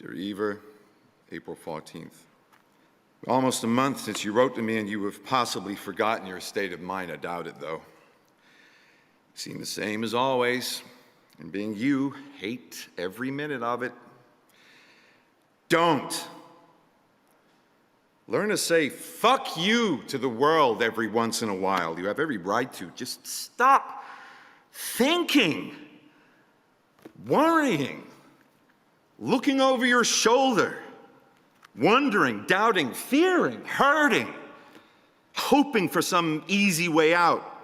Dear Eva, April 14th. Almost a month since you wrote to me, and you have possibly forgotten your state of mind. I doubt it, though. You seem the same as always, and being you, hate every minute of it. Don't. Learn to say fuck you to the world every once in a while. You have every right to. Just stop thinking, worrying, looking over your shoulder, wondering, doubting, fearing, hurting, hoping for some easy way out,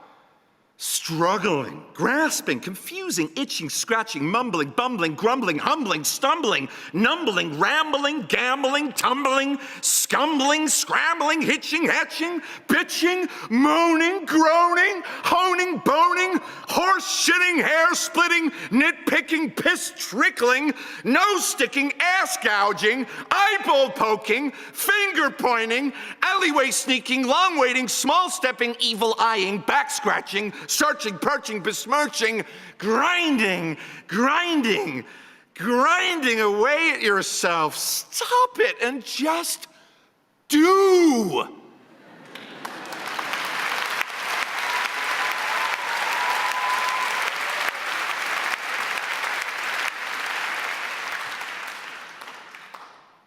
struggling, grasping, confusing, itching, scratching, mumbling, bumbling, grumbling, humbling, stumbling, numbling, rambling, gambling, tumbling, scumbling, scrambling, hitching, hatching, bitching, moaning, groaning, honing, boning, horse-shitting, hair-splitting, nitpicking, piss-trickling, nose-sticking, ass-gouging, eyeball poking, finger-pointing, alleyway-sneaking, long-waiting, small-stepping, evil-eyeing, back-scratching, searching, perching, besmirching, grinding away at yourself. Stop it and just do.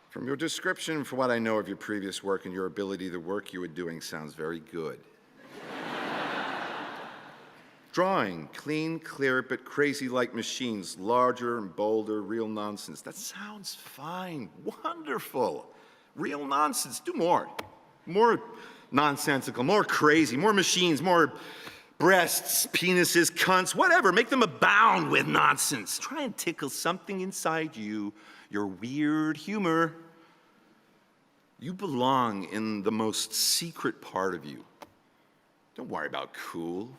From your description, for what I know of your previous work and your ability, the work you were doing sounds very good. Drawing, clean, clear, but crazy like machines, larger and bolder, real nonsense. That sounds fine, wonderful. Real nonsense, do more. More nonsensical, more crazy, more machines, more breasts, penises, cunts, whatever. Make them abound with nonsense. Try and tickle something inside you, your weird humor. You belong in the most secret part of you. Don't worry about cool.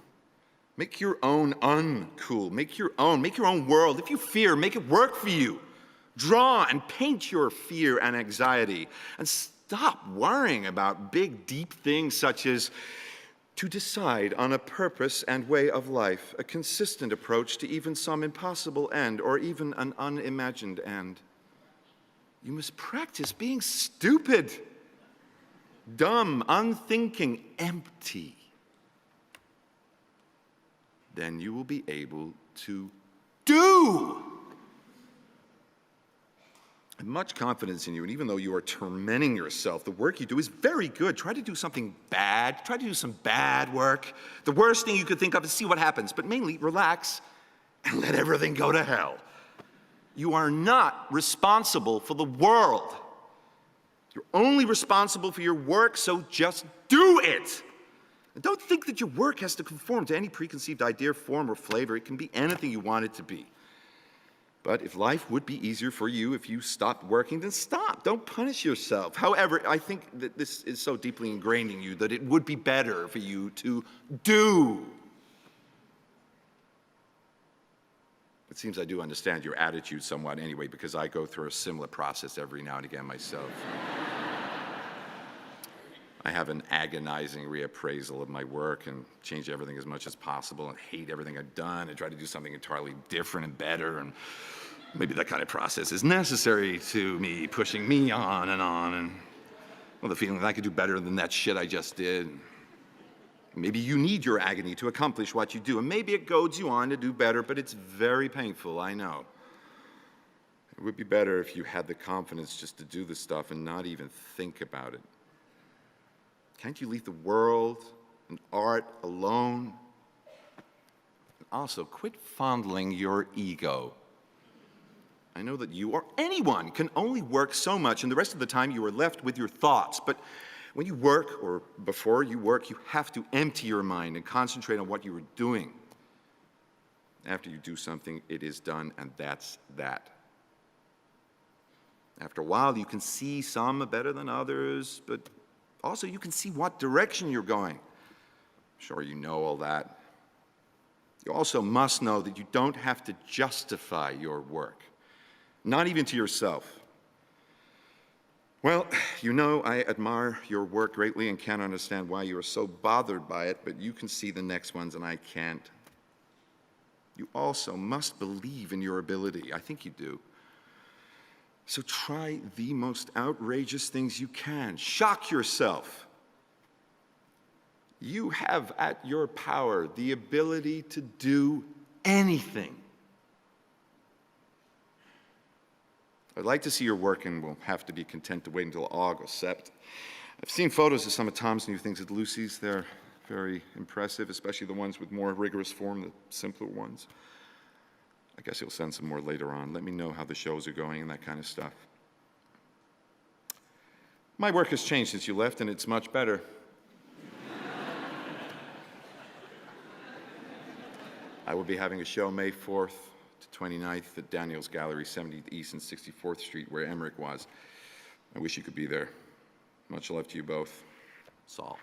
Make your own uncool. Make your own world. If you fear, make it work for you. Draw and paint your fear and anxiety. And stop worrying about big, deep things such as to decide on a purpose and way of life, a consistent approach to even some impossible end or even an unimagined end. You must practice being stupid, dumb, unthinking, empty. Then you will be able to do. I have much confidence in you, and even though you are tormenting yourself, the work you do is very good. Try to do something bad. Try to do some bad work. The worst thing you could think of is see what happens, but mainly relax and let everything go to hell. You are not responsible for the world. You're only responsible for your work, so just do it. And don't think that your work has to conform to any preconceived idea, form, or flavor. It can be anything you want it to be. But if life would be easier for you if you stopped working, then stop. Don't punish yourself. However, I think that this is so deeply ingrained in you that it would be better for you to do. It seems I do understand your attitude somewhat anyway, because I go through a similar process every now and again myself. I have an agonizing reappraisal of my work and change everything as much as possible and hate everything I've done and try to do something entirely different and better. And maybe that kind of process is necessary to me, pushing me on. And well, the feeling that I could do better than that shit I just did. Maybe you need your agony to accomplish what you do, and maybe it goads you on to do better, but it's very painful, I know. It would be better if you had the confidence just to do the stuff and not even think about it. Can't you leave the world and art alone? And also, quit fondling your ego. I know that you or anyone can only work so much, and the rest of the time you are left with your thoughts. But when you work, or before you work, you have to empty your mind and concentrate on what you are doing. After you do something, it is done, and that's that. After a while, you can see some are better than others, but also you can see what direction you're going. I'm sure you know all that. You also must know that you don't have to justify your work, not even to yourself. Well, you know I admire your work greatly and can't understand why you are so bothered by it, but you can see the next ones and I can't. You also must believe in your ability. I think you do. So try the most outrageous things you can. Shock yourself. You have at your power the ability to do anything. I'd like to see your work, and we'll have to be content to wait until August. I've seen photos of some of Tom's new things at Lucy's. They're very impressive, especially the ones with more rigorous form, the simpler ones. I guess he'll send some more later on. Let me know how the shows are going and that kind of stuff. My work has changed since you left, and it's much better. I will be having a show May 4th to 29th at Daniel's Gallery, 70th East and 64th Street, where Emmerich was. I wish you could be there. Much love to you both. Saul.